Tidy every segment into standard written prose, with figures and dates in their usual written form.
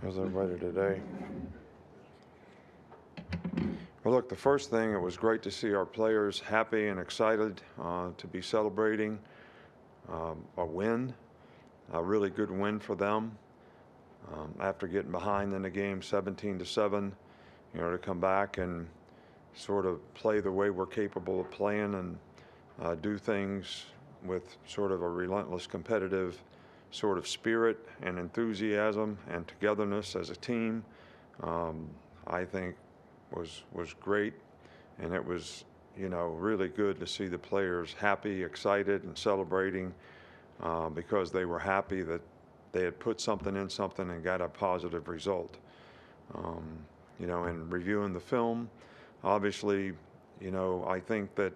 How's everybody today? Well, look, the first thing, it was great to see our players happy and excited to be celebrating a win, a really good win for them. After getting behind in the game 17-7, to come back and sort of play the way we're capable of playing and do things with sort of a relentless competitive sort of spirit and enthusiasm and togetherness as a team, I think was great. And it was, really good to see the players happy, excited, and celebrating because they were happy that they had put something in something and got a positive result. And reviewing the film, obviously, I think that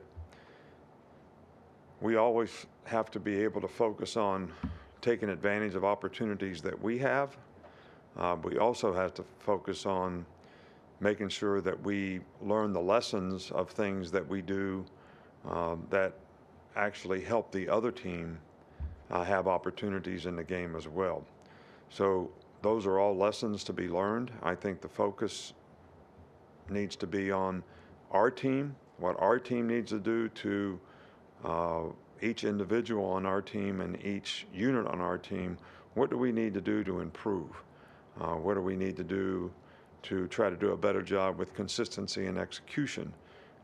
we always have to be able to focus on taking advantage of opportunities that we have. We also have to focus on making sure that we learn the lessons of things that we do that actually help the other team have opportunities in the game as well. So those are all lessons to be learned. I think the focus needs to be on our team, what our team needs to do to each individual on our team and each unit on our team. What do we need to do to improve? What do we need to do to try to do a better job with consistency and execution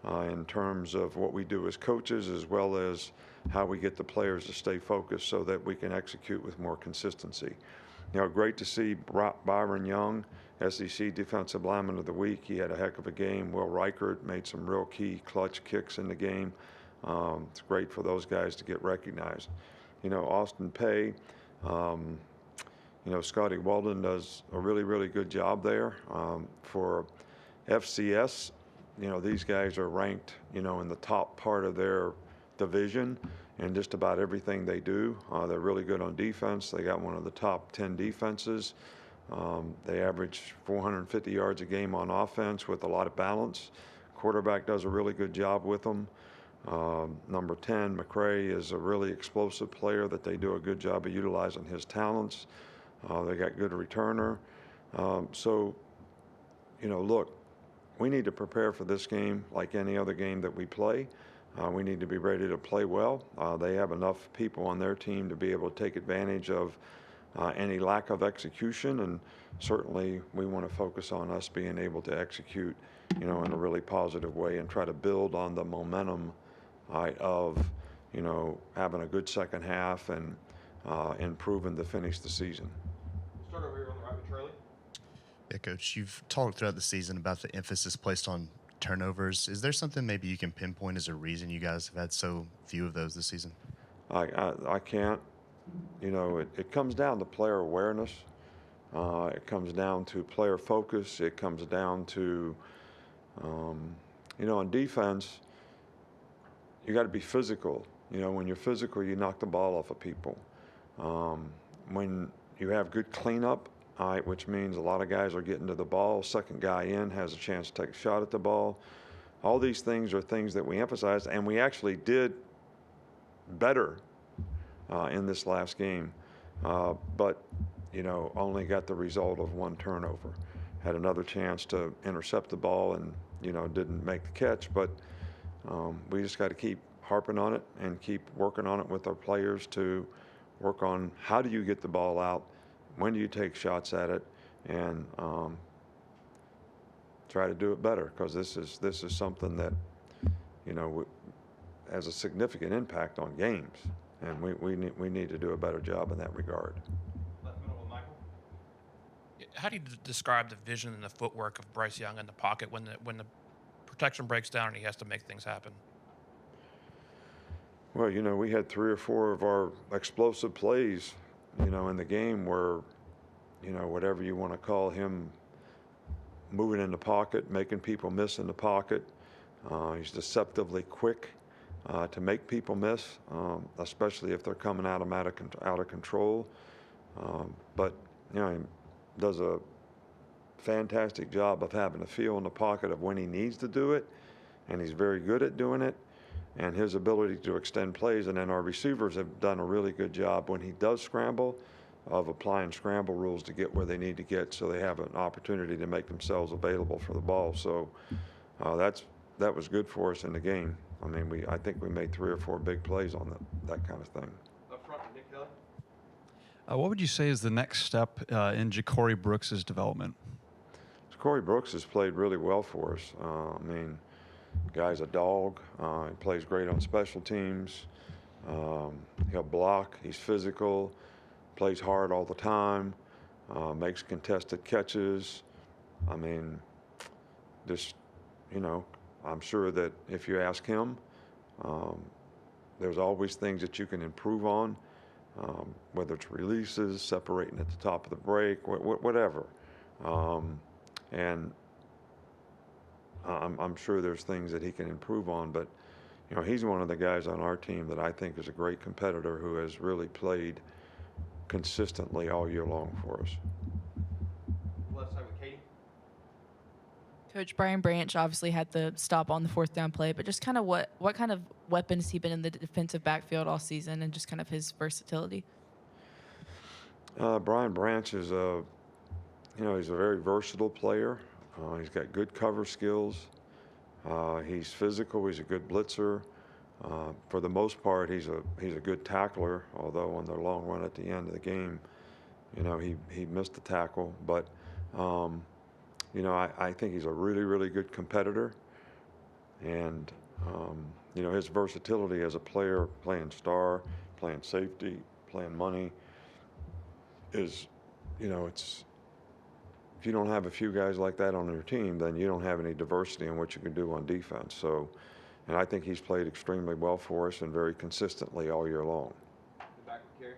in terms of what we do as coaches, as well as how we get the players to stay focused so that we can execute with more consistency. Great to see Byron Young, SEC Defensive Lineman of the Week. He had a heck of a game. Will Reichert made some real key clutch kicks in the game. It's great for those guys to get recognized. Austin Peay, Scotty Walden does a really, really good job there. For FCS, these guys are ranked, in the top part of their division in just about everything they do. They're really good on defense. They got one of the top 10 defenses. They average 450 yards a game on offense with a lot of balance. Quarterback does a really good job with them. Number 10, McCray, is a really explosive player that they do a good job of utilizing his talents. They got good returner. So, look, we need to prepare for this game like any other game that we play. We need to be ready to play well. They have enough people on their team to be able to take advantage of any lack of execution, and certainly we want to focus on us being able to execute, in a really positive way and try to build on the momentum of, having a good second half and improving to finish the season. Start over here on the right with Charlie. Yeah, Coach, you've talked throughout the season about the emphasis placed on turnovers. Is there something maybe you can pinpoint as a reason you guys have had so few of those this season? I can't. It comes down to player awareness. It comes down to player focus. It comes down to, on defense, you got to be physical. When you're physical, you knock the ball off of people. When you have good cleanup, which means a lot of guys are getting to the ball, second guy in has a chance to take a shot at the ball. All these things are things that we emphasize, and we actually did better in this last game, but only got the result of one turnover. Had another chance to intercept the ball and didn't make the catch, but we just got to keep harping on it and keep working on it with our players to work on how do you get the ball out, when do you take shots at it, and try to do it better, because this is something that has a significant impact on games, and we need to do a better job in that regard. Left middle with Michael. How do you describe the vision and the footwork of Bryce Young in the pocket when the protection breaks down and he has to make things happen? Well, we had 3 or 4 of our explosive plays, in the game where, whatever you want to call him, moving in the pocket, making people miss in the pocket. He's deceptively quick to make people miss, especially if they're coming out of control. But, he does a fantastic job of having a feel in the pocket of when he needs to do it, and he's very good at doing it. And his ability to extend plays, and then our receivers have done a really good job when he does scramble of applying scramble rules to get where they need to get so they have an opportunity to make themselves available for the ball. So that was good for us in the game. I mean, I think we made 3 or 4 big plays on that kind of thing. Up front, Nick Kelly. What would you say is the next step in Ja'Cory Brooks' development? Corey Brooks has played really well for us. I mean, the guy's a dog. He plays great on special teams. He'll block. He's physical. Plays hard all the time. Makes contested catches. I mean, just, I'm sure that if you ask him, there's always things that you can improve on, whether it's releases, separating at the top of the break, whatever. And I'm sure there's things that he can improve on, but he's one of the guys on our team that I think is a great competitor who has really played consistently all year long for us. Left side with Katie. Coach Brian Branch obviously had the stop on the 4th down play, but just kind of what kind of weapon has he been in the defensive backfield all season, and just kind of his versatility? Brian Branch is he's a very versatile player. He's got good cover skills. He's physical. He's a good blitzer. For the most part, he's a good tackler. Although on the long run at the end of the game, he missed the tackle. But I think he's a really, really good competitor. And his versatility as a player, playing star, playing safety, playing money, is, it's. If you don't have a few guys like that on your team, then you don't have any diversity in what you can do on defense. So, and I think he's played extremely well for us and very consistently all year long. Back with Carrie.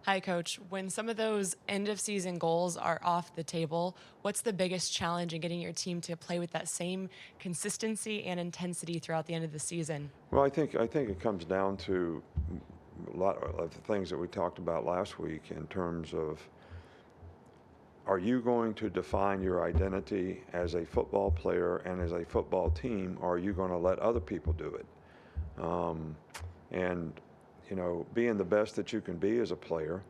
Hi, Coach. When some of those end-of-season goals are off the table, what's the biggest challenge in getting your team to play with that same consistency and intensity throughout the end of the season? Well, I think it comes down to a lot of the things that we talked about last week in terms of, are you going to define your identity as a football player and as a football team, or are you going to let other people do it? And being the best that you can be as a player,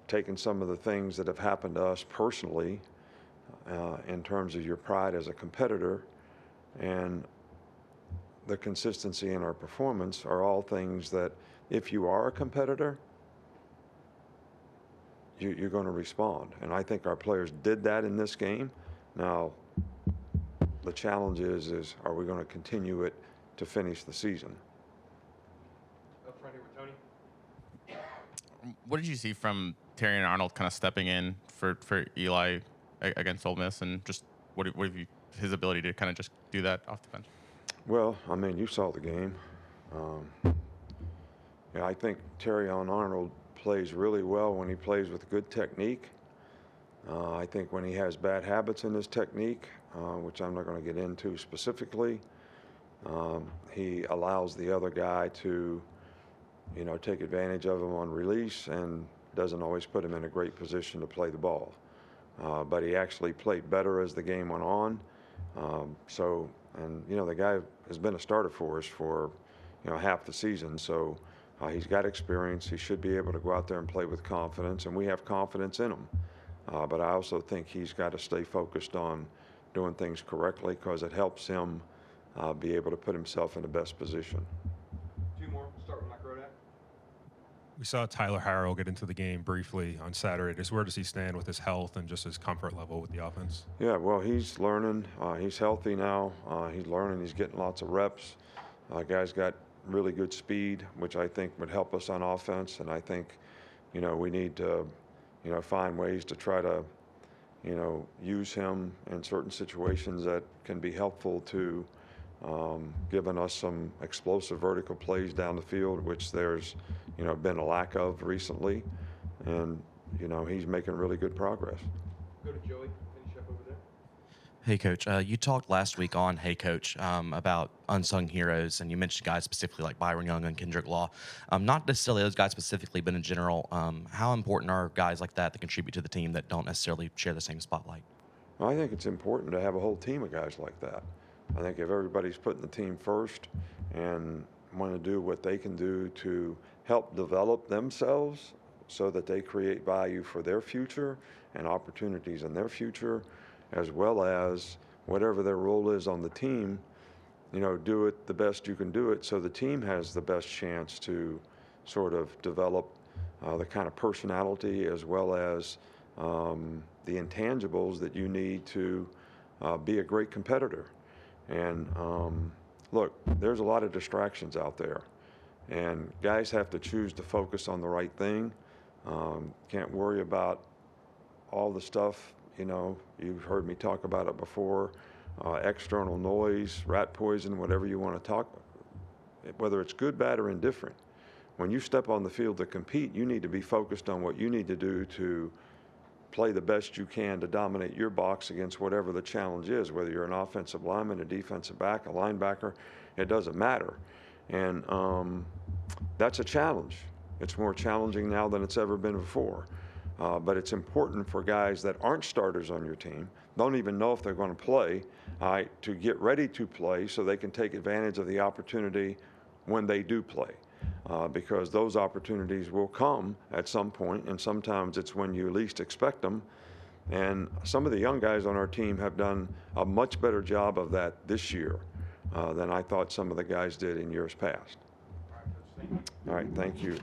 taking some of the things that have happened to us personally in terms of your pride as a competitor and the consistency in our performance are all things that if you are a competitor, you're going to respond. And I think our players did that in this game. Now, the challenge is are we going to continue it to finish the season? Up front here with Tony. What did you see from Terry and Arnold kind of stepping in for Eli against Ole Miss, and just what have you, his ability to kind of just do that off the bench? Well, I mean, you saw the game. I think Terry on Arnold plays really well when he plays with good technique. I think when he has bad habits in his technique, which I'm not going to get into specifically, he allows the other guy to, take advantage of him on release and doesn't always put him in a great position to play the ball. But he actually played better as the game went on. The guy has been a starter for us for, half the season. So he's got experience. He should be able to go out there and play with confidence, and we have confidence in him. But I also think he's got to stay focused on doing things correctly because it helps him be able to put himself in the best position. 2 more. We'll start with Mike Rodak. We saw Tyler Harrell get into the game briefly on Saturday. Just where does he stand with his health and just his comfort level with the offense? Yeah, well, he's learning. He's healthy now. He's learning. He's getting lots of reps. Guy's got really good speed, which I think would help us on offense. And I think, we need to, find ways to try to, use him in certain situations that can be helpful to giving us some explosive vertical plays down the field, which there's, been a lack of recently. And, he's making really good progress. Go to Joey. Finish up over there. Hey, Coach. You talked last week on Hey, Coach about unsung heroes, and you mentioned guys specifically like Byron Young and Kendrick Law. Not necessarily those guys specifically, but in general, how important are guys like that contribute to the team that don't necessarily share the same spotlight? I think it's important to have a whole team of guys like that. I think if everybody's putting the team first and want to do what they can do to help develop themselves so that they create value for their future and opportunities in their future, as well as whatever their role is on the team, do it the best you can do it so the team has the best chance to sort of develop the kind of personality as well as the intangibles that you need to be a great competitor. And look, there's a lot of distractions out there, and guys have to choose to focus on the right thing. Can't worry about all the stuff, you've heard me talk about it before, external noise, rat poison, whatever you want to talk, whether it's good, bad, or indifferent. When you step on the field to compete, you need to be focused on what you need to do to play the best you can to dominate your box against whatever the challenge is, whether you're an offensive lineman, a defensive back, a linebacker, it doesn't matter. And that's a challenge. It's more challenging now than it's ever been before. But it's important for guys that aren't starters on your team, don't even know if they're going to play, to get ready to play so they can take advantage of the opportunity when they do play. Because those opportunities will come at some point, and sometimes it's when you least expect them. And some of the young guys on our team have done a much better job of that this year than I thought some of the guys did in years past. All right, thank you.